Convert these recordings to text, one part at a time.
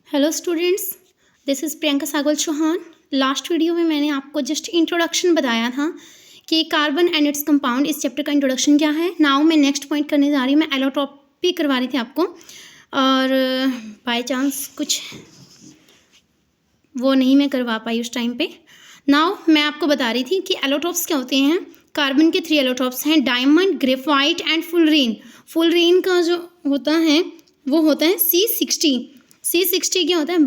Hello students, this is Priyanka Sagol Chauhan. Last video में मैंने आपको जस्ट इंट्रोडक्शन बताया था कि कार्बन एंड इट्स कंपाउंड, इस चैप्टर का इंट्रोडक्शन क्या है। नाउ मैं नेक्स्ट पॉइंट करने जा रही हूँ। मैं एलोट्रॉपी करवा रही थी आपको और बाय चांस कुछ वो नहीं मैं करवा पाई उस टाइम पे। नाउ मैं आपको बता रही थी कि एलोट्रॉप्स क्या होते हैं। कार्बन के 3 एलोट्रॉप्स हैं, diamond, graphite and fullerene. Fullerene का जो होता है वो होता है C60। C60 क्या होता है?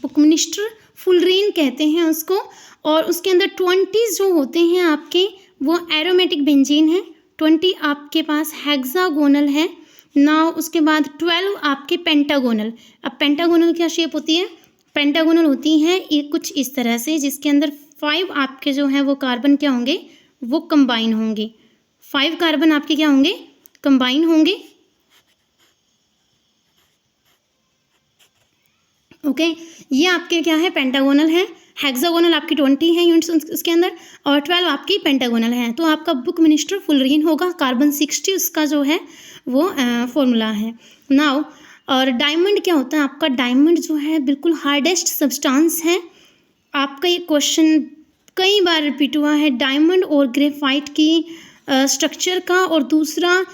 बुकमिनिस्टर फुलरीन कहते हैं उसको। और उसके अंदर 20 जो होते हैं आपके वो एरोमेटिक बेंजीन है, 20 आपके पास हेक्सागोनल है ना। उसके बाद 12 आपके पेंटागोनल। अब पेंटागोनल क्या शेप होती है? पेंटागोनल होती है ये कुछ इस तरह से, जिसके अंदर 5 आपके जो है वो कार्बन क्या होंगे, वो कंबाइन होंगे। 5 कार्बन आपके क्या होंगे? कंबाइन होंगे। ओके, ये आपके क्या है? पेंटागोनल है। हेक्सागोनल आपकी 20 है यूनिट्स उसके अंदर और 12 आपकी पेंटागोनल है। तो आपका बुकमिनिस्टर फुलरीन होगा। कार्बन 60 उसका जो है वो फॉर्मूला है। नाउ और डायमंड क्या होता है आपका? डायमंड जो है बिल्कुल हार्डेस्ट सब्सटेंस है। आपका ये क्वेश्चन कई बार रिपीट हुआ है डायमंड और ग्रेफाइट की स्ट्रक्चर का। और दूसरा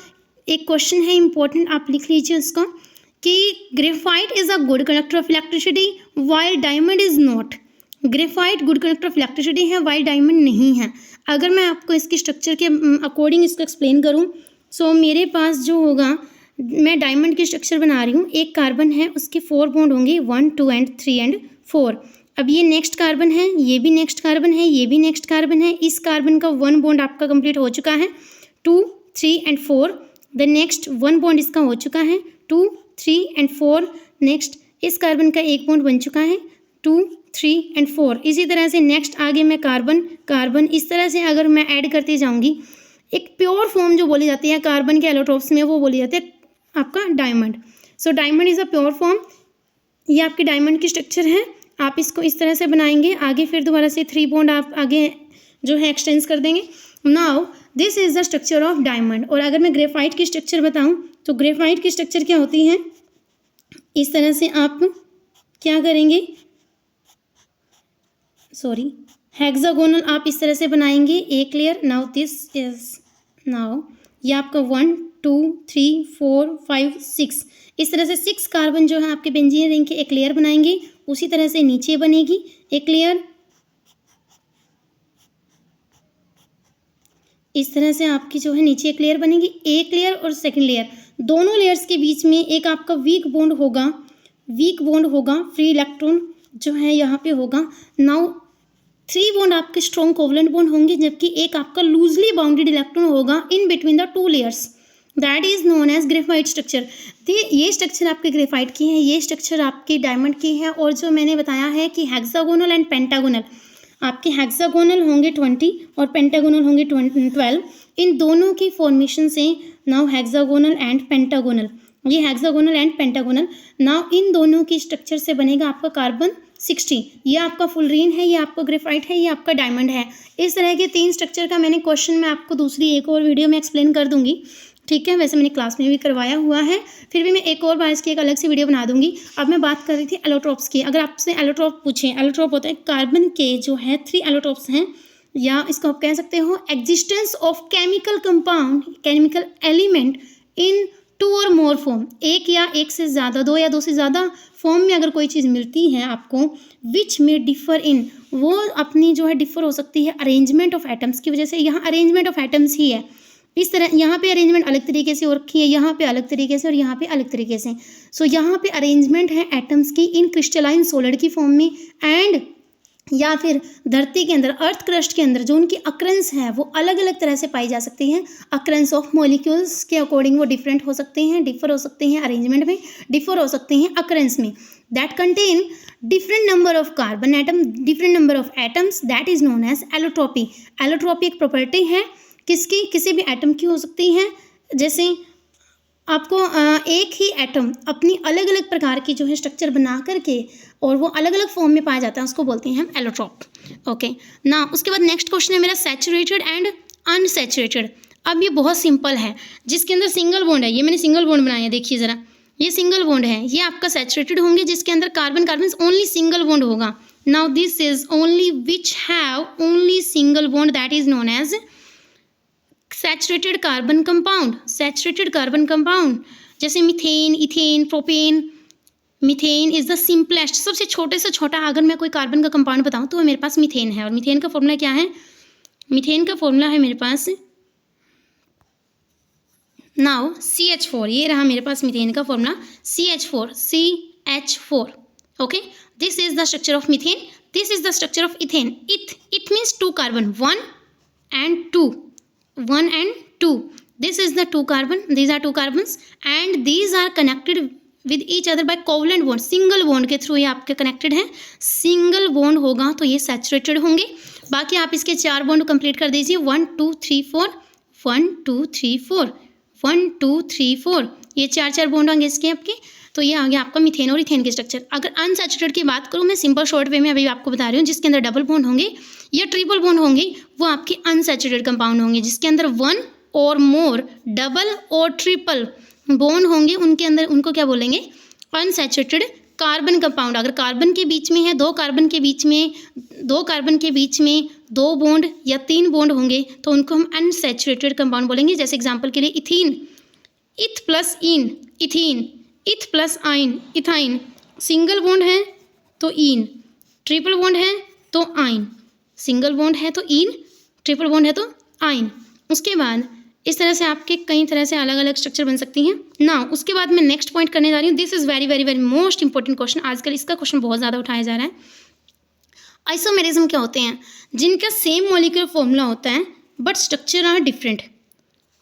एक क्वेश्चन है इम्पोर्टेंट, आप लिख लीजिए उसका, कि graphite is a good conductor of electricity while diamond is not. Graphite good conductor of electricity है वाइल डायमंड नहीं है। अगर मैं आपको इसकी स्ट्रक्चर के अकॉर्डिंग इसको एक्सप्लेन करूँ, सो मेरे पास जो होगा, मैं डायमंड की स्ट्रक्चर बना रही हूँ। एक कार्बन है, उसके 4 बॉन्ड होंगे, 1 2 एंड 3 एंड 4। अब ये नेक्स्ट कार्बन है, ये भी नेक्स्ट कार्बन है, ये भी नेक्स्ट कार्बन है। इस कार्बन का 1 बॉन्ड आपका कंप्लीट हो चुका है, 2 3 एंड 4। द नेक्स्ट 1 बॉन्ड इसका हो चुका है, 2 3 एंड 4। नेक्स्ट इस कार्बन का 1 बॉन्ड बन चुका है, 2 3 एंड 4। इसी तरह से नेक्स्ट आगे मैं कार्बन इस तरह से अगर मैं ऐड करती जाऊंगी, एक प्योर फॉर्म जो बोली जाती है कार्बन के एलोट्रॉप्स में, वो बोली जाती है आपका diamond. So diamond is a pure form. ये आपकी डायमंड की स्ट्रक्चर है। आप इसको इस तरह से बनाएंगे, आगे फिर दोबारा से 3 बॉन्ड आप आगे जो है एक्सटेंस कर देंगे। Now this is the structure of diamond. और अगर मैं ग्रेफाइट की स्ट्रक्चर बताऊं तो ग्रेफाइट की स्ट्रक्चर क्या होती है? इस तरह से आप क्या करेंगे, सॉरी, हेक्सागोनल आप इस तरह से बनाएंगे एक layer. Now this is, now ये आपका 1 2 3 4 5 6, इस तरह से 6 कार्बन जो है आपके बेंजीन रिंग के एक लेयर बनाएंगे। उसी तरह से नीचे बनेगी एक लेयर, इस तरह से आपकी जो है नीचे एक लेयर बनेगी, एक लेयर और सेकंड लेयर। दोनों लेयर्स के बीच में एक आपका वीक बॉन्ड होगा, फ्री इलेक्ट्रॉन जो है यहाँ पे होगा। नाउ 3 बॉन्ड आपके स्ट्रॉन्ग कोवलेंट बॉन्ड होंगे, जबकि एक आपका लूजली बाउंडेड इलेक्ट्रॉन होगा in between the 2 layers. That is known as graphite structure. ये स्ट्रक्चर आपके ग्रेफाइट की है, ये स्ट्रक्चर आपकी डायमंड की है। और जो मैंने बताया है कि हेक्सागोनल एंड पेंटागोनल, आपके हेक्सागोनल होंगे 20 और पेंटागोनल होंगे 12। इन दोनों की फॉर्मेशन से नाउ हेक्सागोनल एंड पेंटागोनल, ये hexagonal and pentagonal, now in दोनों की स्ट्रक्चर से बनेगा आपका कार्बन 60। ये आपका फुलरीन है, ये आपका ग्रेफाइट है, ये आपका डायमंड है। इस तरह के 3 स्ट्रक्चर का मैंने क्वेश्चन मैं आपको दूसरी एक और वीडियो में एक्सप्लेन कर दूंगी, ठीक है। वैसे मैंने क्लास में भी करवाया हुआ है, फिर भी मैं एक और बार इसकी एक अलग से वीडियो बना दूंगी। अब मैं बात कर रही थी एलोट्रॉप्स की। अगर आपसे एलोट्रॉप पूछें, एलोट्रॉप होता है कार्बन के जो है 3 एलोट्रॉप्स हैं, या इसको आप कह सकते हो existence of chemical compound, chemical element in 2 और मोर फॉर्म। एक या एक से ज़्यादा, 2 या 2 से ज़्यादा फॉर्म में अगर कोई चीज़ मिलती है आपको, विच में डिफर इन, वो अपनी जो है डिफर हो सकती है अरेंजमेंट ऑफ एटम्स की वजह से। यहाँ अरेंजमेंट ऑफ एटम्स ही है, इस तरह यहाँ पे अरेंजमेंट अलग तरीके से हो रखी है, यहाँ पे अलग तरीके से और यहाँ पे अलग तरीके से। सो यहाँ पे अरेंजमेंट है एटम्स की इन क्रिस्टलाइन सॉलिड की फॉर्म में, एंड या फिर धरती के अंदर, अर्थ क्रस्ट के अंदर जो उनकी अक्रंस है वो अलग अलग तरह से पाई जा सकती हैं। अक्रंस ऑफ मॉलिक्यूल्स के अकॉर्डिंग वो डिफरेंट हो सकते हैं, डिफर हो सकते हैं अरेंजमेंट में, डिफर हो सकते हैं अक्रंस में। That contain different number of carbon atom, different number of atoms, that is known as allotropy. Allotropy एक प्रॉपर्टी है किसकी? किसी भी एटम की हो सकती है। जैसे आपको एक ही एटम अपनी अलग अलग प्रकार की जो है स्ट्रक्चर बना करके और वो अलग अलग फॉर्म में पाया जाता है, उसको बोलते हैं हम एलोट्रॉप। ओके ना, उसके बाद नेक्स्ट क्वेश्चन है मेरा सैचुरेटेड एंड अनसैचुरेटेड। अब ये बहुत सिंपल है, जिसके अंदर सिंगल बॉन्ड है, ये मैंने सिंगल बॉन्ड बनाया है, देखिए ज़रा, ये सिंगल बॉन्ड है, ये आपका सैचुरेटेड होंगे जिसके अंदर carbon carbon only single bond होगा। Now this is only which have only single bond, that is known as saturated carbon compound. Saturated carbon compound जैसे methane, ethane, propane. Methane is the simplest, सबसे छोटे से छोटा अगर मैं कोई carbon का कंपाउंड बताऊं तो वो मेरे पास मीथेन है। और मीथेन का फॉर्मूला क्या है? मीथेन का फॉर्मूला है मेरे पास नाउ CH4, ये रहा मेरे पास मीथेन का formula CH4। Okay, this is the structure of methane, this is the structure of ethane. इथ means 2 carbon, 1 and 2। This is the 2 carbon, these are 2 carbons and these are connected with each other by covalent bond, single bond के through ये आपके connected हैं। Single bond होगा तो ये saturated होंगे। बाकी आप इसके 4 बॉन्ड कंप्लीट कर दीजिए, 1 2 3 4, 1 2 3 4, 1 2 3 4, ये 4 बॉन्ड होंगे इसके आपके। तो ये आ गया आपका मीथेन और इथेन के स्ट्रक्चर। अगर अनसैचुरेटेड की बात करूँ मैं सिंपल शॉर्ट वे में अभी आपको बता रही हूँ, जिसके अंदर डबल बॉन्ड होंगे या ट्रिपल बॉन्ड होंगे वो आपके अनसैचुरेटेड कंपाउंड होंगे। जिसके अंदर 1 और मोर, डबल और ट्रिपल बॉन्ड होंगे उनके अंदर, उनको क्या बोलेंगे? Unsaturated carbon compound. अगर कार्बन के बीच में है, 2 कार्बन के बीच में 2 बॉन्ड या 3 बॉन्ड होंगे तो उनको हम अनसैचुरेटेड कंपाउंड बोलेंगे। जैसे एग्जांपल के लिए इथीन, इथ प्लस इन, इथीन। इथ प्लस आइन, इथाइन। सिंगल बॉन्ड है तो इन, ट्रिपल बॉन्ड है तो आइन। सिंगल बॉन्ड है तो इन, ट्रिपल बॉन्ड है तो आइन। उसके बाद इस तरह से आपके कई तरह से अलग अलग स्ट्रक्चर बन सकती हैं ना। उसके बाद मैं नेक्स्ट पॉइंट करने जा रही हूँ, this is very very very most important question. आजकल इसका क्वेश्चन बहुत ज़्यादा उठाया जा रहा है। आइसोमेरिज्म क्या होते हैं? जिनका सेम मॉलिक्यूलर फॉर्मूला होता है but structure are different.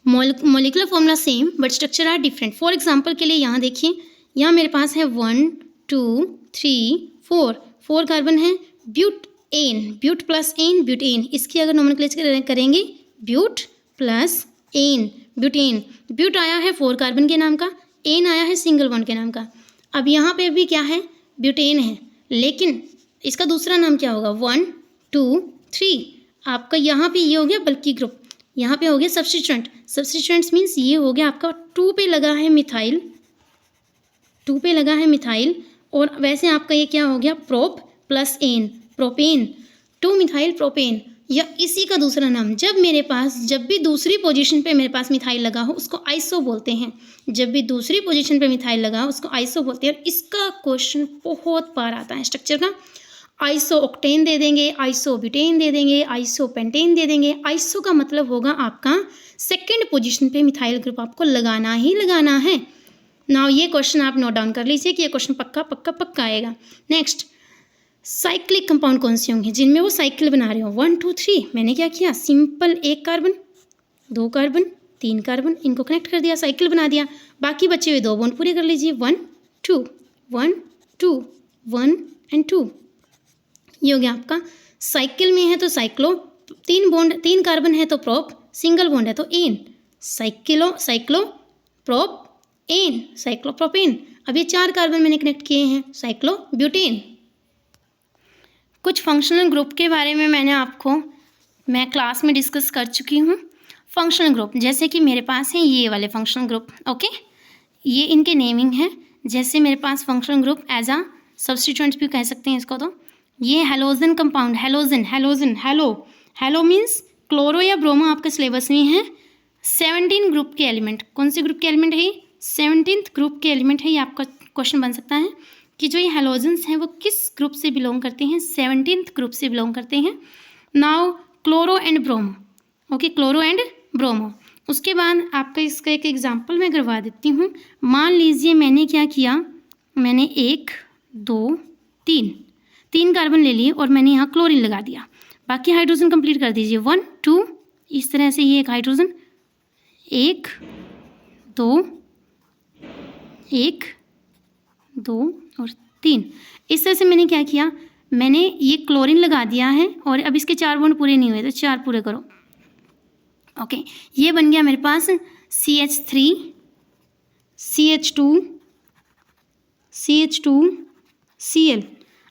Molecular formula same but structure are different. For example के लिए यहाँ देखिए, यहाँ मेरे पास है 1 2 3 4 कार्बन है। Butane, but plus ane, butane. इसकी अगर नोमेनक्लेचर करेंगे but plus ane, butane. But आया है 4 कार्बन के नाम का, एन आया है सिंगल बॉन्ड के नाम का। अब यहाँ पे भी क्या है? ब्यूटेन है, लेकिन इसका दूसरा नाम क्या होगा? 1 2 3। आपका यहाँ पे ये हो गया बल्कि ग्रुप, यहाँ पे हो गया सब्स्टिट्यूएंट। सब्स्टिट्यूएंट्स मीन्स ये हो गया आपका 2 पे लगा है मिथाइल, 2 पे लगा है मिथाइल। और वैसे आपका ये क्या हो गया? Prop plus ane, propane, 2 methyl propane. या इसी का दूसरा नाम, जब भी दूसरी पोजीशन पे मेरे पास मिथाइल लगा हो उसको आइसो बोलते हैं। जब भी दूसरी पोजीशन पे मिथाइल लगा हो उसको आइसो बोलते हैं। और इसका क्वेश्चन बहुत बार आता है स्ट्रक्चर का। आइसो ऑक्टेन दे देंगे, आइसो ब्यूटेन दे देंगे, आइसो पेंटेन दे देंगे। आइसो का मतलब होगा आपका सेकेंड पोजिशन पे मिथाइल ग्रुप आपको लगाना ही लगाना है। नाउ ये क्वेश्चन आप नोट डाउन कर लीजिए कि ये क्वेश्चन पक्का पक्का पक्का आएगा। नेक्स्ट, साइक्लिक कंपाउंड कौन से होंगे जिनमें वो साइकिल बना रहे हो? 1 2 3। मैंने क्या किया? सिंपल 1 कार्बन, 2 कार्बन, 3 कार्बन, इनको कनेक्ट कर दिया, साइकिल बना दिया। बाकी बचे हुए 2 बॉन्ड पूरे कर लीजिए, 1 2 1 2 1 एंड 2। ये हो गया आपका। साइकिल में है तो साइक्लो, 3 कार्बन है तो प्रोप, सिंगल बॉन्ड है तो ane. Cyclo prop ane, cyclopropane. अब ये 4 कार्बन मैंने कनेक्ट किए हैं, साइक्लो ब्यूटेन। कुछ फंक्शनल ग्रुप के बारे में मैं क्लास में डिस्कस कर चुकी हूँ। फंक्शनल ग्रुप जैसे कि मेरे पास है ये वाले फंक्शनल ग्रुप, ओके। ये इनके नेमिंग है। जैसे मेरे पास फंक्शनल ग्रुप एज आ सब्स्टिट्यूएंट भी कह सकते हैं इसको। तो ये halogen compound, hello means chloro या ब्रोमो आपके सिलेबस में है। 17 ग्रुप के एलिमेंट, कौन से ग्रुप के एलिमेंट है? 17th ग्रुप के एलिमेंट है। ये आपका क्वेश्चन बन सकता है कि जो ये हेलोजेंस हैं वो किस ग्रुप से बिलोंग करते हैं? 17th ग्रुप से बिलोंग करते हैं। Now chloro and bromo, okay, chloro and bromo. उसके बाद आपका इसका एक एग्जांपल मैं करवा देती हूँ। मान लीजिए मैंने क्या किया, मैंने 1 2 3 कार्बन ले लिए और मैंने यहाँ क्लोरीन लगा दिया। बाकी हाइड्रोजन कंप्लीट कर दीजिए, 1 2। इस तरह से ये एक हाइड्रोजन, 1 2 1 2 और 3। इस तरह से मैंने क्या किया, मैंने ये क्लोरीन लगा दिया है। और अब इसके 4 बॉन्ड पूरे नहीं हुए तो 4 पूरे करो, ओके। ये बन गया मेरे पास CH3 CH2 Cl।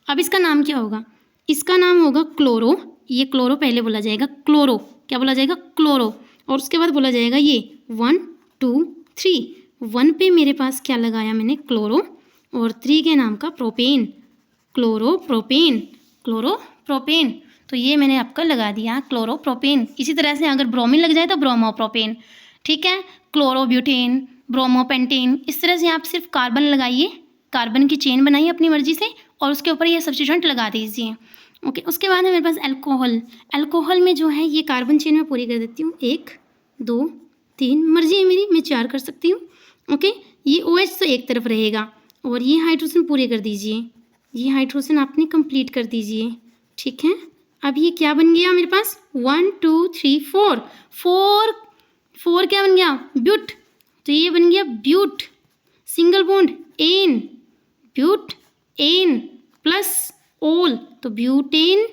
अब इसका नाम क्या होगा? इसका नाम होगा क्लोरो। ये क्लोरो पहले बोला जाएगा, क्लोरो क्या बोला जाएगा? क्लोरो। और उसके बाद बोला जाएगा ये 1 2 3 1 पे मेरे पास क्या लगाया मैंने, क्लोरो, और 3 के नाम का प्रोपेन, क्लोरोप्रोपेन, क्लोरोप्रोपेन। तो ये मैंने आपका लगा दिया क्लोरोप्रोपेन। इसी तरह से अगर ब्रोमीन लग जाए तो ब्रोमोप्रोपेन, ठीक है, क्लोरोब्यूटेन, ब्रोमोपेंटेन। इस तरह से आप सिर्फ कार्बन लगाइए, कार्बन की चेन बनाइए अपनी मर्जी से और उसके ऊपर ये सब्स्टिट्यूएंट लगा दीजिए। ओके, उसके बाद है मेरे पास अल्कोहल। अल्कोहल में जो है ये कार्बन चेन में पूरी कर देती हूँ, 1 2 3, मर्जी है मेरी, मैं 4 कर सकती हूँ। ओके, ये OH तो एक तरफ रहेगा और ये हाइड्रोजन पूरे कर दीजिए, ये हाइड्रोजन आपने कंप्लीट कर दीजिए, ठीक है। अब ये क्या बन गया मेरे पास, 1 2 3 4, 4 क्या बन गया, ब्यूट। तो ये बन गया but, single bond ane, but ane plus ol, तो ब्यूटेन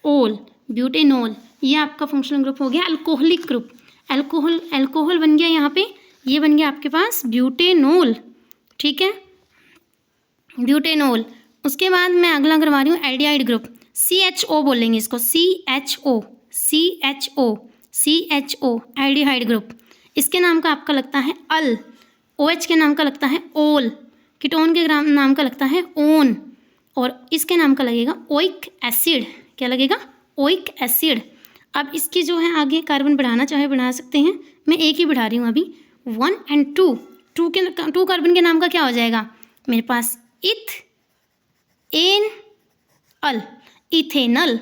ओल, ब्यूटेनोल। ये आपका फंक्शनल ग्रुप हो गया अल्कोहलिक ग्रुप। अल्कोहल बन गया यहाँ पे, ये बन गया आपके पास ब्यूटेनोल, ठीक है, ब्यूटेनोल। उसके बाद मैं अगला करवा रही हूँ एल्डिहाइड ग्रुप, CHO बोलेंगे इसको, CHO एल्डिहाइड ग्रुप। इसके नाम का आपका लगता है अल, OH के नाम का लगता है ओल, कीटोन के नाम का लगता है ओन, और इसके नाम का लगेगा ओइक एसिड। क्या लगेगा, ओइक एसिड। अब इसकी जो है आगे कार्बन बढ़ाना चाहे बढ़ा सकते हैं, मैं एक ही बढ़ा रही हूँ अभी, 1 and 2, 2 कार्बन के नाम का क्या हो जाएगा मेरे पास, एन अल, इथेनल,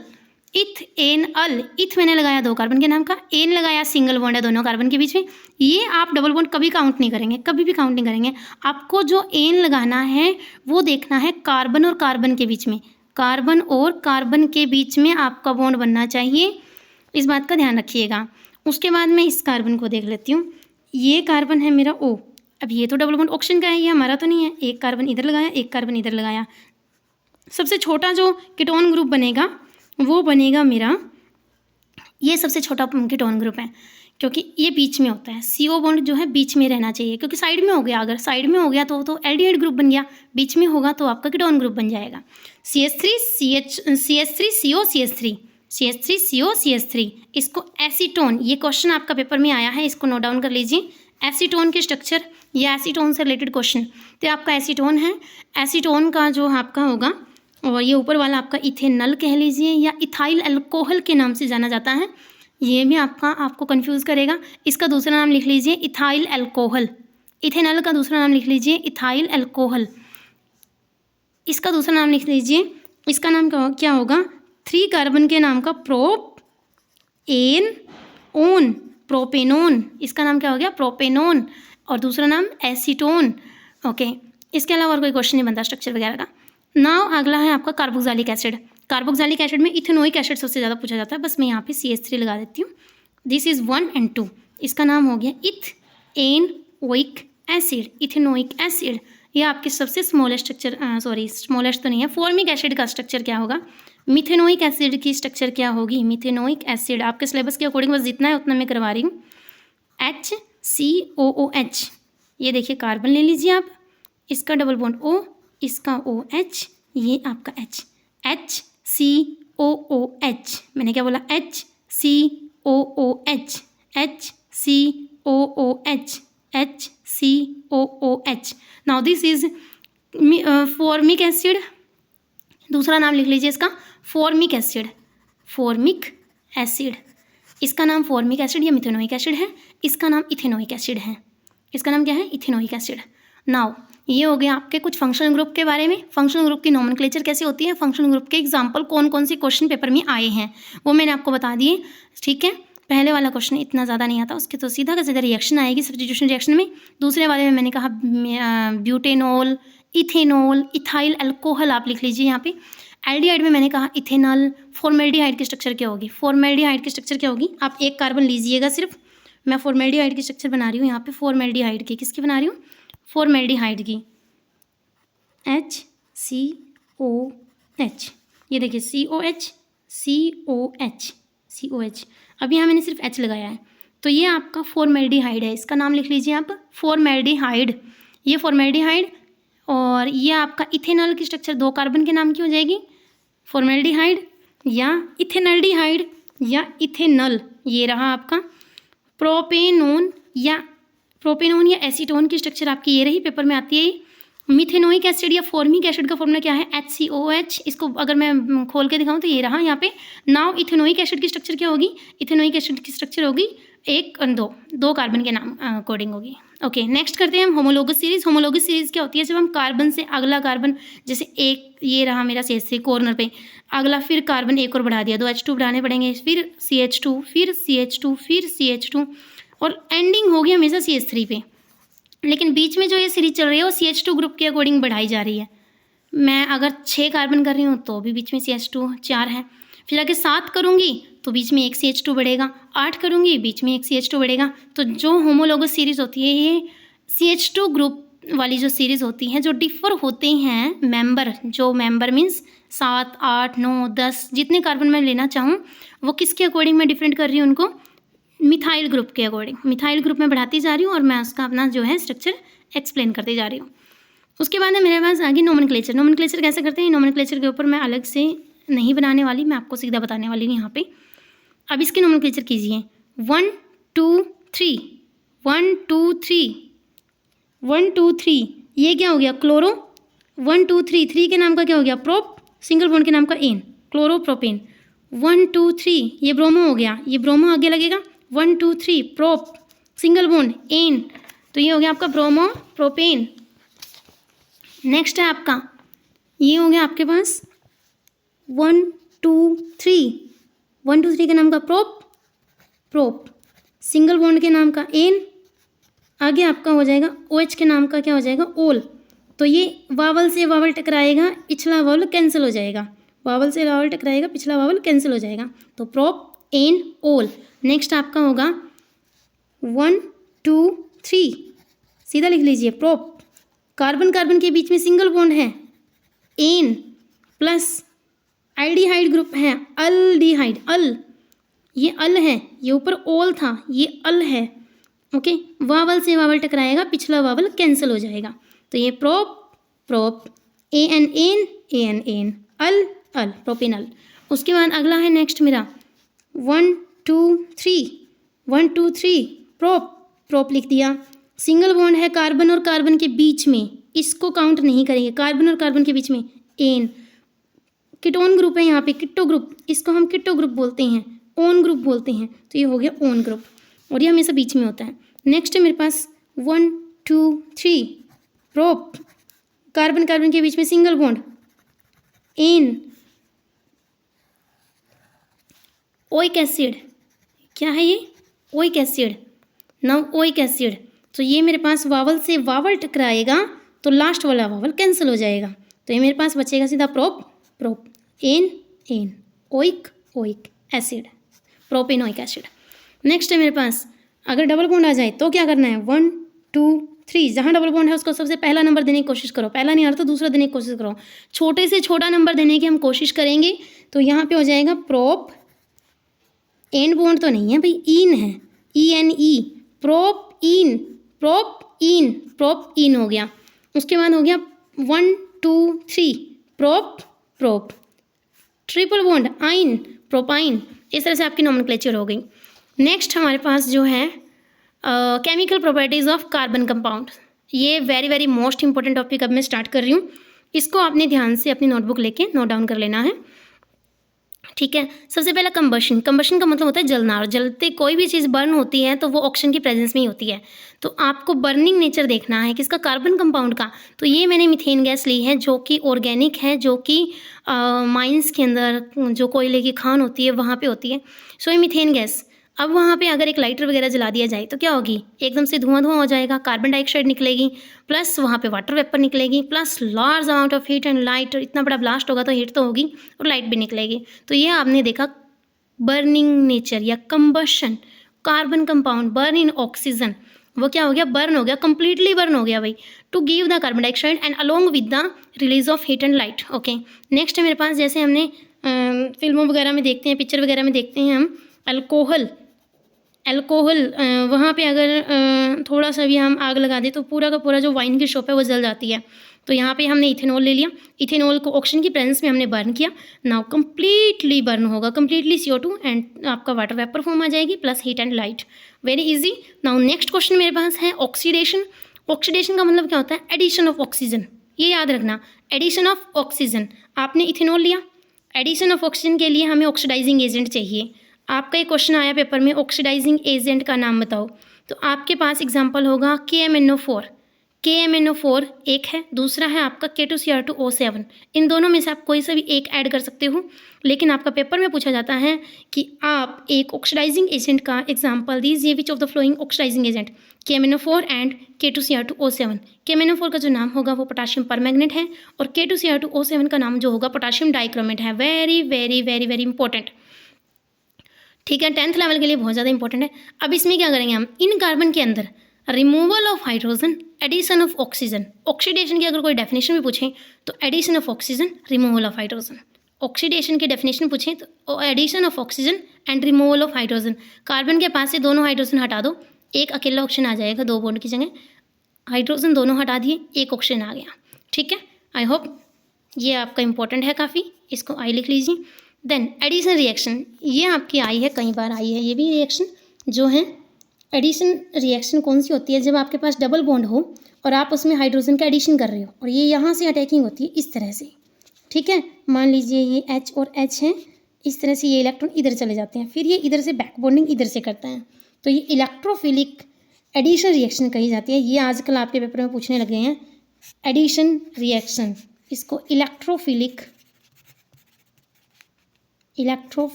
इथेनल। इथ मैंने लगाया 2 कार्बन के नाम का, एन लगाया सिंगल बॉन्ड है दोनों कार्बन के बीच में। ये आप डबल बॉन्ड कभी काउंट नहीं करेंगे, कभी भी काउंट नहीं करेंगे। आपको जो एन लगाना है वो देखना है कार्बन और कार्बन के बीच में, कार्बन और कार्बन के बीच में आपका बॉन्ड बनना चाहिए, इस बात का ध्यान रखिएगा। उसके बाद मैं इस कार्बन को देख लेती हूँ, ये कार्बन है मेरा O। अब ये तो डबल बॉन्ड ऑक्सीजन का है, ये हमारा तो नहीं है। एक कार्बन इधर लगाया, एक कार्बन इधर लगाया। सबसे छोटा जो कीटोन ग्रुप बनेगा वो बनेगा मेरा, ये सबसे छोटा कीटोन ग्रुप है क्योंकि ये बीच में होता है। CO बॉन्ड जो है बीच में रहना चाहिए, क्योंकि साइड में हो गया, अगर साइड में हो गया तो एल्डिहाइड ग्रुप बन गया, बीच में होगा तो आपका कीटोन ग्रुप बन जाएगा। CH3CO, इसको एसीटोन, ये क्वेश्चन आपका पेपर में आया है, इसको नोट डाउन कर लीजिए। एसीटोन के स्ट्रक्चर या एसीटोन से रिलेटेड क्वेश्चन, तो आपका एसीटोन है, एसीटोन का जो आपका होगा, और ये ऊपर वाला आपका इथेनल कह लीजिए या इथाइल अल्कोहल के नाम से जाना जाता है। ये भी आपको कंफ्यूज करेगा। इसका दूसरा नाम लिख लीजिए इथाइल अल्कोहल, इथेनल का दूसरा नाम लिख लीजिए इथाइल अल्कोहल। इसका दूसरा नाम लिख लीजिए, इसका नाम क्या होगा, 3 कार्बन के नाम का प्रोपेनोन, प्रोपेनोन। इसका नाम क्या हो गया, प्रोपेनोन, और दूसरा नाम एसीटोन। ओके, इसके अलावा और कोई क्वेश्चन नहीं बनता स्ट्रक्चर वगैरह का। नाउ अगला है आपका कार्बोक्सिलिक एसिड। कार्बोक्सिलिक एसिड में इथेनोइक एसिड सबसे ज़्यादा पूछा जाता है, बस मैं यहाँ पे CH3 लगा देती हूँ। दिस इज़ 1 and 2, इसका नाम हो गया इथेनोइक एसिड, इथेनोइक एसिड। ये आपके सबसे स्मॉलेस्ट स्ट्रक्चर, स्मॉलेस्ट तो नहीं है, फॉर्मिक एसिड का स्ट्रक्चर क्या होगा, मिथेनोइक एसिड की स्ट्रक्चर क्या होगी, मिथेनोइक एसिड। आपके सिलेबस के अकॉर्डिंग बस जितना है उतना मैं करवा रही हूँ। HCOOH, ये देखिए कार्बन ले लीजिए आप, इसका डबल बॉन्ड O, इसका OH, ये आपका H, HCOOH। मैंने क्या बोला, HCOOH, HCOOH, HCOOH। Now this is formic acid, दूसरा नाम लिख लीजिए इसका फॉर्मिक एसिड, फॉर्मिक एसिड। इसका नाम फॉर्मिक एसिड या मिथेनोइक एसिड है, इसका नाम इथेनोइक एसिड है। इसका नाम क्या है, इथेनोइक एसिड। नाउ ये हो गया आपके कुछ फंक्शनल ग्रुप के बारे में। फंक्शनल ग्रुप की नोमेनक्लेचर कैसे होती है, फंक्शनल ग्रुप के एग्जाम्पल कौन कौन से क्वेश्चन पेपर में आए हैं वो मैंने आपको बता दिए, ठीक है। पहले वाला क्वेश्चन इतना ज़्यादा नहीं आता, उसके तो सीधा का सीधा रिएक्शन आएगी सब्स्टिट्यूशन रिएक्शन में। दूसरे वाले में मैंने कहा ब्यूटेनोल, इथेनॉल, इथाइल अल्कोहल आप लिख लीजिए यहाँ पे। एल्डिहाइड में मैंने कहा इथेनॉल। फॉर्मेल्डिहाइड की स्ट्रक्चर क्या होगी, फॉर्मेल्डिहाइड की स्ट्रक्चर क्या होगी, आप एक कार्बन लीजिएगा सिर्फ। मैं फॉर्मेल्डिहाइड की स्ट्रक्चर बना रही हूँ यहाँ पे, फॉर्मेल्डिहाइड की, किसकी बना रही हूँ, फॉर्मेल्डिहाइड की, HCOH। ये देखिए COH, COH, COH। अब यहाँ मैंने सिर्फ H लगाया है, तो ये आपका फॉर्मेल्डिहाइड है। इसका नाम लिख लीजिए आप फॉर्मेल्डिहाइड, ये फॉर्मेल्डिहाइड। और ये आपका इथेनॉल की स्ट्रक्चर 2 कार्बन के नाम की हो जाएगी, फॉर्मेल्डिहाइड या इथेनॉल्डिहाइड या इथेनॉल। ये रहा आपका प्रोपेनोन या प्रोपेनोन या एसीटोन की स्ट्रक्चर आपकी ये रही, पेपर में आती है। मिथेनोइक एसिड या फॉर्मिक एसिड का फॉर्मूला क्या है, HCOH। इसको अगर मैं खोल के दिखाऊं तो ये रहा यहाँ पे। नाउ इथेनोइक एसिड की स्ट्रक्चर क्या होगी, इथेनोइक एसिड की स्ट्रक्चर होगी 1 और 2 कार्बन के नाम अकॉर्डिंग होगी। ओके, नेक्स्ट करते हैं हम होमोलोगस सीरीज। होमोलोगस सीरीज क्या होती है, जब हम कार्बन से अगला कार्बन, जैसे एक ये रहा मेरा CH3 कॉर्नर पे, अगला फिर कार्बन एक और बढ़ा दिया, 2 H2 बढ़ाने पड़ेंगे, फिर CH2, फिर CH2, फिर CH2 और एंडिंग होगी हमेशा CH3 पे। लेकिन बीच में जो ये सीरीज चल रही है वो CH2 ग्रुप के अकॉर्डिंग बढ़ाई जा रही है। मैं अगर 6 कार्बन कर रही हूँ तो भी बीच में CH2 4 है, फिर आगे 7 करूँगी तो बीच में एक CH2 बढ़ेगा, 8 करूँगी बीच में एक CH2 बढ़ेगा। तो जो होमोलोगस सीरीज़ होती है ये CH2 ग्रुप वाली जो सीरीज़ होती है, जो डिफ़र होते हैं मेंबर, जो मेंबर मीन्स 7, 8, 9, 10 जितने कार्बन मैं लेना चाहूँ वो किसके अकॉर्डिंग मैं डिफरेंट कर रही हूँ उनको, मिथाइल ग्रुप के अकॉर्डिंग। मिथाइल ग्रुप में बढ़ाती जा रही हूँ और मैं उसका अपना जो है स्ट्रक्चर एक्सप्लेन करती जा रही हूँ। उसके बाद है मेरे पास आगे नोमेनक्लेचर। नोमेनक्लेचर कैसे करते हैं, नोमेनक्लेचर के ऊपर मैं अलग से नहीं बनाने वाली, मैं आपको सीधा बताने वाली हूँ यहाँ पे। अब इसके नोमेनक्लेचर कीजिए, 1 2 3 1 2 3 1 2 3, ये क्या हो गया क्लोरो। 1 2 3 3 के नाम का क्या हो गया प्रोप, सिंगल बॉन्ड के नाम का एन, क्लोरोप्रोपेन। 1 2 3 ये ब्रोमो हो गया, ये ब्रोमो आगे लगेगा। 1 2 3 प्रोप, सिंगल बॉन्ड एन, तो ये हो गया आपका ब्रोमो प्रोपेन। नेक्स्ट है आपका, ये हो गया आपके पास 1 2 3 1 2 3 के नाम का प्रोप, प्रोप, सिंगल बॉन्ड के नाम का एन, आगे आपका हो जाएगा OH के नाम का क्या हो जाएगा ओल। तो ये वावल से वावल टकराएगा, पिछला वावल कैंसिल हो जाएगा, वावल से वावल टकराएगा, पिछला वावल कैंसिल हो जाएगा, तो प्रोप एन ओल। नेक्स्ट आपका होगा 1 2 3, सीधा लिख लीजिए प्रोप, कार्बन कार्बन के बीच में सिंगल बॉन्ड है एन, प्लस आल्डिहाइड ग्रुप है अल्डिहाइड, अल, ये अल है, ये ऊपर ओल था, ये अल है। ओके, वावल से वावल टकराएगा, पिछला वावल कैंसिल हो जाएगा, तो ये प्रोप, प्रोप, एन एन एन एन, अल अल, प्रोपेनल। उसके बाद अगला है नेक्स्ट मेरा 1 2 3 1 2 3 प्रोप, प्रोप लिख दिया। सिंगल बॉन्ड है कार्बन और कार्बन के बीच में, इसको काउंट नहीं करेंगे, कार्बन और कार्बन के बीच में एन। कीटोन ग्रुप है यहाँ पे, किट्टो ग्रुप, इसको हम किट्टो ग्रुप बोलते हैं, ओन ग्रुप बोलते हैं, तो ये हो गया ओन ग्रुप और ये हमेशा बीच में होता है। नेक्स्ट है मेरे पास 1 2 3 प्रोप, कार्बन कार्बन के बीच में single bond ane, oic acid, क्या है ये oic acid, now oic acid. तो ये मेरे पास वावल से वावल टकराएगा तो लास्ट वाला वावल कैंसिल हो जाएगा, तो ये मेरे पास बचेगा सीधा prop, prop, N ane, oic oic acid, propanoic acid. Next है मेरे पास, अगर डबल बॉन्ड आ जाए तो क्या करना है, 1 2 3, जहाँ डबल बॉन्ड है उसको सबसे पहला नंबर देने की कोशिश करो, पहला नहीं आ रहा तो दूसरा देने की कोशिश करो, छोटे से छोटा नंबर देने की हम कोशिश करेंगे। तो यहाँ पे हो जाएगा प्रोप, एंड बॉन्ड तो नहीं है भाई, इन है, ENE, प्रोप इन, प्रोप इन, प्रोप इन हो गया। उसके बाद हो गया 1 2 3 प्रोप, प्रोप, ट्रिपल बॉन्ड आइन, प्रोपाइन। इस तरह से आपकी नोमेनक्लेचर हो गई। नेक्स्ट हमारे पास जो है chemical properties of carbon compound, ये very very most important topic अब मैं स्टार्ट कर रही हूँ, इसको आपने ध्यान से अपनी नोटबुक लेके नोट डाउन कर लेना है, ठीक है। सबसे पहला कंबशन, कंबशन का मतलब होता है जलना, और जलते कोई भी चीज़ बर्न होती है तो वो ऑक्सीजन की प्रेजेंस में ही होती है। तो आपको बर्निंग नेचर देखना है किसका, कार्बन कंपाउंड का। तो ये मैंने मीथेन गैस ली है जो कि ऑर्गेनिक है, जो कि माइंस के अंदर जो कोयले की खान होती है वहाँ पे होती है। सो ये मीथेन गैस, अब वहाँ पे अगर एक लाइटर वगैरह जला दिया जाए तो क्या होगी, एकदम से धुआं धुआं हो जाएगा, कार्बन डाइऑक्साइड निकलेगी, प्लस वहाँ पे वाटर वेपर निकलेगी, plus large amount of heat and light. इतना बड़ा ब्लास्ट होगा तो हीट तो होगी और लाइट भी निकलेगी। तो ये आपने देखा बर्निंग नेचर या कंबशन, कार्बन कंपाउंड बर्न इन ऑक्सीजन, वो क्या हो गया, बर्न हो गया, कंप्लीटली बर्न हो गया भाई, to give the carbon dioxide and along with the release of heat and light. Okay, next है मेरे पास, जैसे हमने फिल्मों वगैरह में देखते हैं, पिक्चर वगैरह में देखते हैं हम, अल्कोहल, अल्कोहल वहाँ पे अगर थोड़ा सा भी हम आग लगा दें तो पूरा का पूरा जो वाइन की शॉप है वो जल जाती है। तो यहाँ पे हमने इथेनॉल ले लिया, इथेनॉल को ऑक्सीजन की प्रेजेंस में हमने बर्न किया, नाउ कंप्लीटली बर्न होगा, कंप्लीटली CO2 एंड आपका वाटर वेपर फॉर्म आ जाएगी plus heat and light. Very easy. Now next question मेरे पास है ऑक्सीडेशन। ऑक्सीडेशन का मतलब क्या होता है? एडिशन ऑफ ऑक्सीजन, ये याद रखना, एडिशन ऑफ ऑक्सीजन। आपने इथेनॉल लिया, एडिशन ऑफ ऑक्सीजन के लिए हमें ऑक्सीडाइजिंग एजेंट चाहिए। आपका एक क्वेश्चन आया पेपर में, ऑक्सीडाइजिंग एजेंट का नाम बताओ, तो आपके पास एग्जांपल होगा KMnO4। KMnO4 एक है, दूसरा है आपका K2Cr2O7। इन दोनों में से आप कोई सा भी एक ऐड कर सकते हो, लेकिन आपका पेपर में पूछा जाता है कि आप एक ऑक्सीडाइजिंग एजेंट का एग्जांपल दीजिए, which of the following oxidising agent KMnO4 and K2Cr2O7। KMnO4 का जो नाम होगा वो पोटाशियम परमैंगनेट है और K2Cr2O7 का नाम जो होगा पोटाशियम डाइक्रोमेट है। Very very very very important, ठीक है, 10th लेवल के लिए बहुत ज़्यादा इंपॉर्टेंट है। अब इसमें क्या करेंगे हम, इन कार्बन के अंदर removal of hydrogen, addition of oxygen. Oxidation की अगर कोई डेफिनेशन भी पूछें तो addition of oxygen, removal of hydrogen. Oxidation की डेफिनेशन पूछें तो addition of oxygen and removal of hydrogen. Carbon के पास से दोनों हाइड्रोजन हटा दो, एक अकेला ऑक्सीजन आ जाएगा, 2 बॉन्ड की जगह हाइड्रोजन दोनों हटा दिए, एक ऑक्सीजन आ गया। ठीक है, आई होप ये आपका इंपॉर्टेंट है काफ़ी, इसको आई लिख लीजिए। देन एडिशन रिएक्शन, ये आपकी आई है, कई बार आई है ये भी रिएक्शन जो है। एडिशन रिएक्शन कौन सी होती है? जब आपके पास डबल बॉन्ड हो और आप उसमें हाइड्रोजन का एडिशन कर रहे हो और ये यहाँ से अटैकिंग होती है इस तरह से। ठीक है, मान लीजिए ये H और H है, इस तरह से ये इलेक्ट्रॉन इधर चले जाते हैं, फिर ये इधर से बैक बॉन्डिंग इधर से करता है, तो ये इलेक्ट्रोफिलिक एडिशन रिएक्शन कही जाती है। ये आजकल आपके पेपर में पूछने लगे हैं, एडिशन रिएक्शन, इसको इलेक्ट्रोफिलिक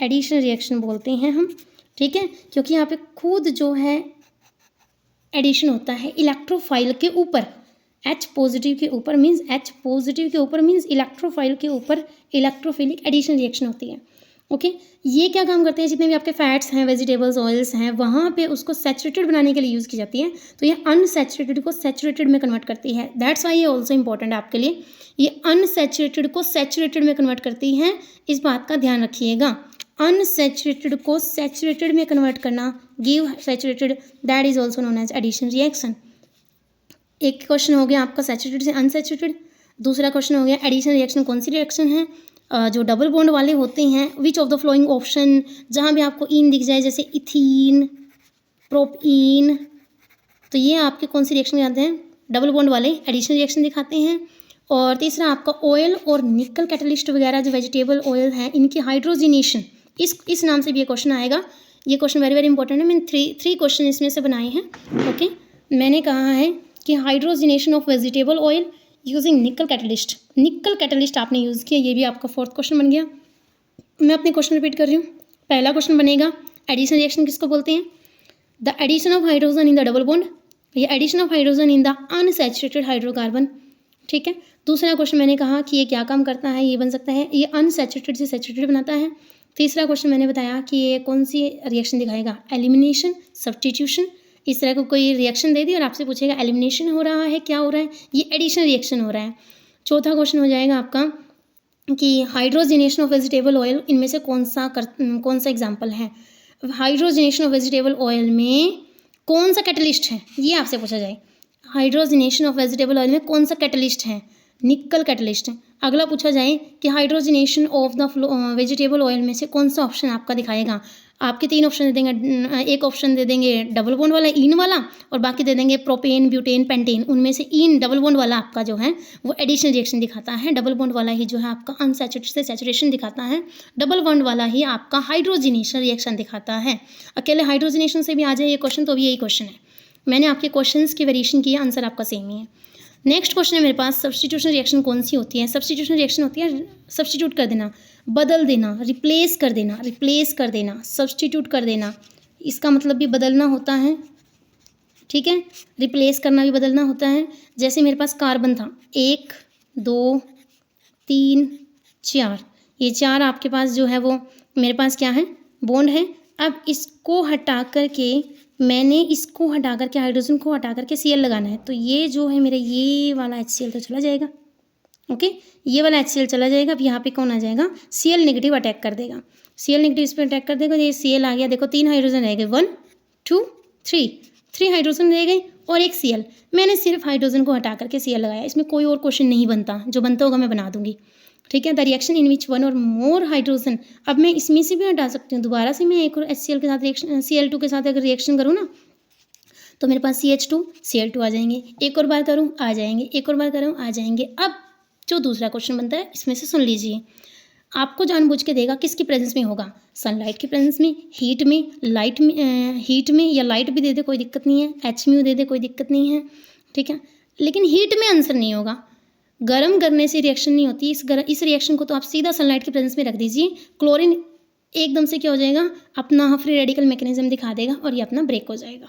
एडिशन रिएक्शन बोलते हैं हम। ठीक है, क्योंकि यहाँ पे खुद जो है एडिशन होता है इलेक्ट्रोफाइल के ऊपर, H पॉजिटिव के ऊपर मीन्स इलेक्ट्रोफाइल के ऊपर इलेक्ट्रोफिलिक एडिशन रिएक्शन होती है। ओके, ये क्या काम करते हैं? जितने भी आपके फैट्स हैं, वेजिटेबल्स, ऑयल्स हैं, वहाँ पे उसको सैचुरेटेड बनाने के लिए यूज़ की जाती है, तो ये अनसैचुरेटेड को सैचुरेटेड में कन्वर्ट करती है। दैट्स वाई ये ऑल्सो इंपॉर्टेंट है आपके लिए, ये अनसैचुरेटेड को सैचुरेटेड में कन्वर्ट करती है, इस बात का ध्यान रखिएगा। अनसैचुरेटेड को सैचुरेटेड में कन्वर्ट करना, give saturated, that is also known as addition reaction. एक क्वेश्चन हो गया आपका सैचुरेटेड से अनसैचुरेटेड, दूसरा क्वेश्चन हो गया एडिशन रिएक्शन कौन सी रिएक्शन है? जो डबल बॉन्ड वाले होते हैं, विच ऑफ द फ्लोइंग ऑप्शन, जहाँ भी आपको इन दिख जाए जैसे इथीन, प्रोपीन, तो ये आपके कौन सी रिएक्शन दिखाते हैं? डबल बॉन्ड वाले एडिशन रिएक्शन दिखाते हैं। और तीसरा आपका ऑयल और निकल कैटलिस्ट वगैरह जो वेजिटेबल ऑयल हैं, इनकी हाइड्रोजिनेशन, इस नाम से भी ये क्वेश्चन आएगा। ये क्वेश्चन वेरी वेरी इंपॉर्टेंट है, मैंने थ्री क्वेश्चन इसमें से बनाए हैं। ओके, मैंने कहा है कि hydrogenation of vegetable oil using निकल कैटलिस्ट आपने यूज़ किया, ये भी आपका 4th क्वेश्चन बन गया। मैं अपने क्वेश्चन रिपीट कर रही हूँ। पहला क्वेश्चन बनेगा एडिशन रिएक्शन किसको बोलते हैं? The addition of hydrogen in the double bond, या addition of hydrogen in the unsaturated hydrocarbon. ठीक है, दूसरा क्वेश्चन मैंने कहा कि ये क्या काम करता है, ये बन सकता है ये अनसैचुरेटेड से सैचुरेटेड बनाता है। तीसरा क्वेश्चन मैंने बताया कि ये कौन सी रिएक्शन दिखाएगा, एलिमिनेशन, सब्स्टिट्यूशन। इस तरह को कोई रिएक्शन दे दी और आपसे पूछेगा एलिमिनेशन हो रहा है, क्या हो रहा है, ये एडिशन रिएक्शन हो रहा है। चौथा क्वेश्चन हो जाएगा आपका कि हाइड्रोजिनेशन ऑफ वेजिटेबल ऑयल, इनमें से कौन सा एग्जाम्पल है? हाइड्रोजिनेशन ऑफ वेजिटेबल ऑयल में कौन सा कैटलिस्ट है, ये आपसे पूछा जाए। हाइड्रोजिनेशन ऑफ वेजिटेबल ऑयल में कौन सा कैटलिस्ट है? निकल कैटलिस्ट है। अगला पूछा जाए कि hydrogenation of the vegetable oil में से कौन सा ऑप्शन आपका दिखाएगा? आपके 3 ऑप्शन दे देंगे, एक ऑप्शन दे देंगे डबल बॉन्ड वाला इन वाला, और बाकी दे देंगे प्रोपेन, ब्यूटेन, पेंटेन। उनमें से इन डबल बॉन्ड वाला आपका जो है वो एडिशन रिएक्शन दिखाता है, डबल बॉन्ड वाला ही जो है आपका अनसैचुरेटेड से सैचुरेशन दिखाता है, डबल बॉन्ड वाला ही आपका हाइड्रोजिनेशन रिएक्शन दिखाता है। अकेले हाइड्रोजिनेशन से भी आ जाए ये क्वेश्चन तो भी यही क्वेश्चन है। मैंने आपके क्वेश्चंस की वेरिएशन किया, आंसर आपका सेम ही है। नेक्स्ट क्वेश्चन है मेरे पास, सब्स्टिट्यूशन रिएक्शन कौन सी होती है? सब्स्टिट्यूशन रिएक्शन होती है सब्स्टिट्यूट कर देना, बदल देना, रिप्लेस कर देना, सब्स्टिट्यूट कर देना। इसका मतलब भी बदलना होता है, ठीक है, रिप्लेस करना भी बदलना होता है। जैसे मेरे पास कार्बन था, 1 2 3 4, ये 4 आपके पास जो है वो मेरे पास क्या है, बॉन्ड है। अब इसको हटा करके मैंने इसको हटा करके हाइड्रोजन को हटा करके Cl लगाना है, तो ये जो है मेरा ये वाला HCl तो चला जाएगा। ओके, ये वाला HCl चला जाएगा। अब यहाँ पे कौन आ जाएगा, Cl नेगेटिव अटैक कर देगा, Cl नेगेटिव इस पर अटैक कर देगा। ये Cl आ गया, देखो 3 हाइड्रोजन रह गए, 1 2 3 हाइड्रोजन रह गए और एक Cl। मैंने सिर्फ हाइड्रोजन को हटा करके Cl लगाया, इसमें कोई और क्वेश्चन नहीं बनता, जो बनता होगा मैं बना दूंगी, ठीक है। The reaction in which one और मोर हाइड्रोजन, अब मैं इसमें से भी हटा सकती हूँ, दोबारा से मैं एक और HCl के साथ रिएक्शन, Cl2 के साथ अगर रिएक्शन करूँ ना, तो मेरे पास CH2 Cl2 आ जाएंगे, एक और बार करूँ आ जाएंगे, एक और बार करूँ आ जाएंगे। अब जो दूसरा क्वेश्चन बनता है इसमें से सुन लीजिए, आपको जानबूझ के देगा किसकी प्रेजेंस में होगा, सनलाइट की प्रेजेंस में, हीट में, लाइट में, हीट में या लाइट भी दे दे कोई दिक्कत नहीं है, HMU दे दे कोई दिक्कत नहीं है, ठीक है। लेकिन हीट में आंसर नहीं होगा, गर्म करने से रिएक्शन नहीं होती। इस रिएक्शन को तो आप सीधा सनलाइट की प्रेजेंस में रख दीजिए, क्लोरीन एकदम से क्या हो जाएगा, अपना फ्री रेडिकल मैकेनिज्म दिखा देगा और ये अपना ब्रेक हो जाएगा।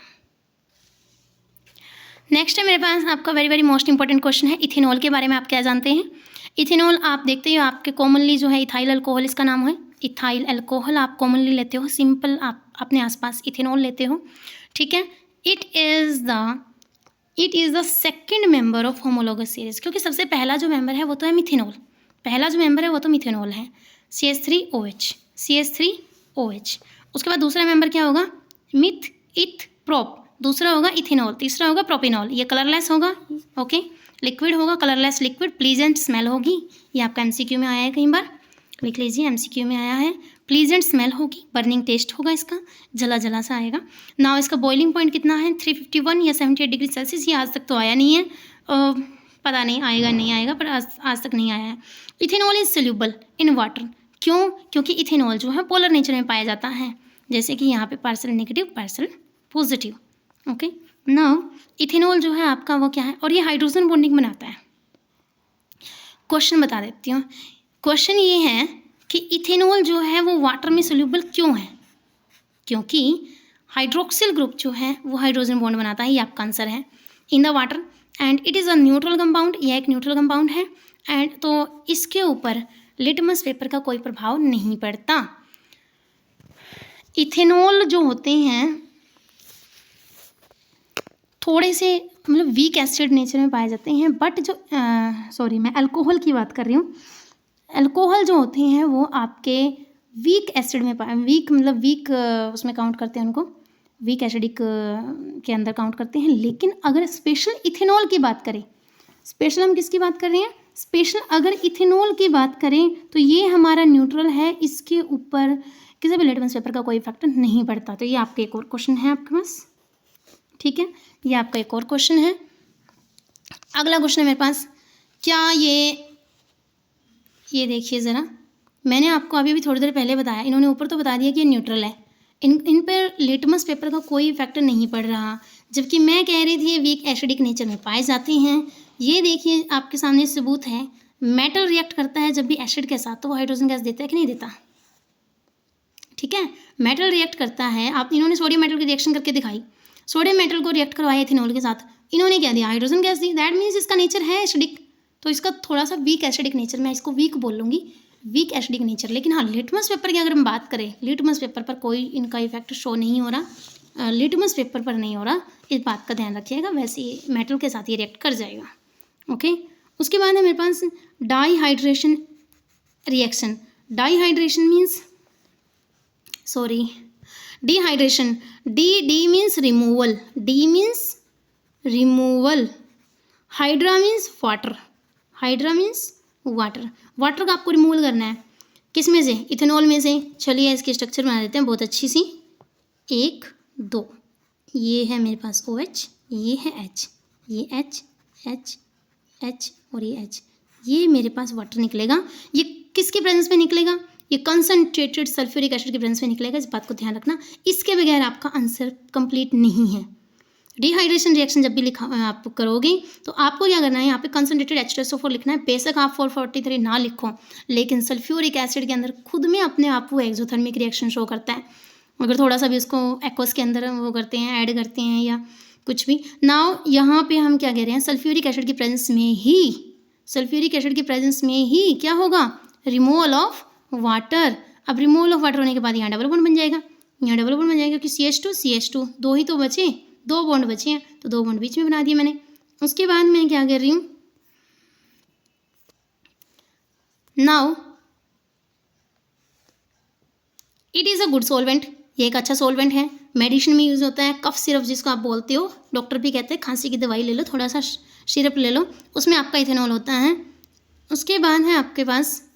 नेक्स्ट है मेरे पास आपका very very most important question है, इथेनॉल के बारे में आप क्या जानते हैं। इथेनॉल आप देखते हो आपके कॉमनली जो है इथाइल अल्कोहल इसका नाम है, इथाइल अल्कोहल आप कॉमनली लेते हो, सिंपल आप अपने आसपास इथेनॉल लेते हो, ठीक है। It is the second member of homologous series, क्योंकि सबसे पहला जो मेंबर है वो तो है मिथेनॉल, पहला जो मेंबर है वो तो मिथेनॉल है, CH3OH। उसके बाद दूसरा मेंबर क्या होगा, मिथ इथ प्रोप, दूसरा होगा इथेनॉल, तीसरा होगा प्रोपिनॉल। ये कलरलेस होगा, ओके, लिक्विड होगा, कलरलेस लिक्विड, प्लीजेंट स्मेल होगी, ये आपका MCQ में आया है कई बार, लिख लीजिए MCQ में आया है, प्लीजेंट स्मेल होगी, बर्निंग टेस्ट होगा इसका, जला जला सा आएगा। नाउ इसका बॉइलिंग पॉइंट कितना है, 351 या 78 डिग्री सेल्सियस, ये आज तक तो आया नहीं है, पता नहीं आएगा नहीं आएगा, पर आज तक नहीं आया है। Ethanol is soluble in water, क्यों, क्योंकि इथेनॉल जो है पोलर नेचर में पाया जाता है, जैसे कि यहाँ पे parcel negative parcel positive, okay. Now ethanol जो है आपका वो क्या है, और ये हाइड्रोजन बॉन्डिंग बनाता है। क्वेश्चन बता देती हूँ, क्वेश्चन ये है कि इथेनॉल जो है वो वाटर में सोल्यूबल क्यों है, क्योंकि हाइड्रोक्सिल ग्रुप जो है वो हाइड्रोजन बॉन्ड बनाता है, ये आपका आंसर है, in the water, and it is a neutral compound, यह एक न्यूट्रल कंपाउंड है, एंड तो इसके ऊपर लिटमस पेपर का कोई प्रभाव नहीं पड़ता। इथेनॉल जो होते हैं थोड़े से मतलब वीक एसिड नेचर में पाए जाते हैं, बट जो सॉरी मैं अल्कोहल की बात कर रही हूँ, अल्कोहल जो होते हैं वो आपके वीक एसिड में वीक मतलब वीक उसमें काउंट करते हैं, उनको वीक एसिडिक के अंदर काउंट करते हैं। लेकिन अगर स्पेशल इथेनॉल की बात करें, स्पेशल हम किसकी बात कर रहे हैं, स्पेशल अगर इथेनॉल की बात करें तो ये हमारा न्यूट्रल है, इसके ऊपर किसी भी लिटमस पेपर का कोई इफेक्ट नहीं पड़ता। तो ये आपका एक और क्वेश्चन है आपके पास, ठीक है, ये आपका एक और क्वेश्चन है। अगला क्वेश्चन है मेरे पास, क्या ये देखिए ज़रा, मैंने आपको अभी भी थोड़ी देर पहले बताया, इन्होंने ऊपर तो बता दिया कि ये न्यूट्रल है, इन पर लिटमस पेपर का कोई इफेक्ट नहीं पड़ रहा, जबकि मैं कह रही थी वीक एसिडिक नेचर में पाए जाते हैं। ये देखिए आपके सामने सबूत है, मेटल रिएक्ट करता है जब भी एसिड के साथ, तो वो हाइड्रोजन गैस देता है कि नहीं देता, ठीक है, मेटल रिएक्ट करता है। आप इन्होंने सोडियम मेटल की रिएक्शन करके दिखाई, सोडियम मेटल को रिएक्ट करवाया इथेनॉल के साथ, इन्होंने क्या दिया, hydrogen gas the, that means इसका नेचर है एसिडिक, तो इसका थोड़ा सा वीक एसिडिक नेचर, मैं इसको वीक बोल लूँगी, वीक एसिडिक नेचर। लेकिन हाँ, लिटमस पेपर की अगर हम बात करें, लिटमस पेपर पर कोई इनका इफेक्ट शो नहीं हो रहा, लिटमस पेपर पर नहीं हो रहा, इस बात का ध्यान रखिएगा, वैसे ही मेटल के साथ ये रिएक्ट कर जाएगा, ओके। उसके बाद है मेरे पास dihydration reaction, dihydration means sorry dehydration, de means removal, de means removal, hydra means water, hydra means water, water का आपको रिमूवल करना है, किस में से, इथेनॉल में से। चलिए इसकी स्ट्रक्चर बना देते हैं बहुत अच्छी सी, 1 2, ये है मेरे पास OH, ये है H, ये H H H और ये H, ये मेरे पास वाटर निकलेगा। ये किसके प्रेजेंस में निकलेगा, ये कंसनट्रेटेड सल्फ्यूरिक एसिड के प्रेजेंस में निकलेगा, इस बात को ध्यान रखना, इसके बगैर आपका आंसर कंप्लीट नहीं है। डिहाइड्रेशन रिएक्शन जब भी लिखा आप करोगे तो आपको क्या करना है, यहाँ पे कंसनट्रेटेड H2SO4 लिखना है, बेशक आप 443 ना लिखो, लेकिन सल्फ्यूरिक एसिड के अंदर खुद में अपने आप वो एक्सोथर्मिक रिएक्शन शो करता है, अगर थोड़ा सा भी उसको एक्वस के अंदर वो करते हैं, ऐड करते हैं या कुछ भी। नाउ यहाँ पे हम क्या कह रहे हैं, सल्फ्यूरिक एसिड की प्रेजेंस में ही, सल्फ्यूरिक एसिड की प्रेजेंस में ही क्या होगा, रिमूवल ऑफ वाटर। अब रिमूवल ऑफ वाटर होने के बाद यहाँ डबल बॉन्ड बन जाएगा, यहाँ डबल बॉन्ड बन जाएगा, क्योंकि CH2 दो ही तो बचे, 2 बॉन्ड बचे हैं, तो 2 बॉन्ड बीच में बना दिए मैंने। उसके बाद मैं क्या कर रही हूँ, now it is a good solvent, ये एक अच्छा सॉल्वेंट है, मेडिसिन में यूज़ होता है। कफ सिरप जिसको आप बोलते हो, डॉक्टर भी कहते हैं खांसी की दवाई ले लो, थोड़ा सा सिरप ले लो, उसमें आपका इथेनॉल होता है। उसके बाद है आपके पास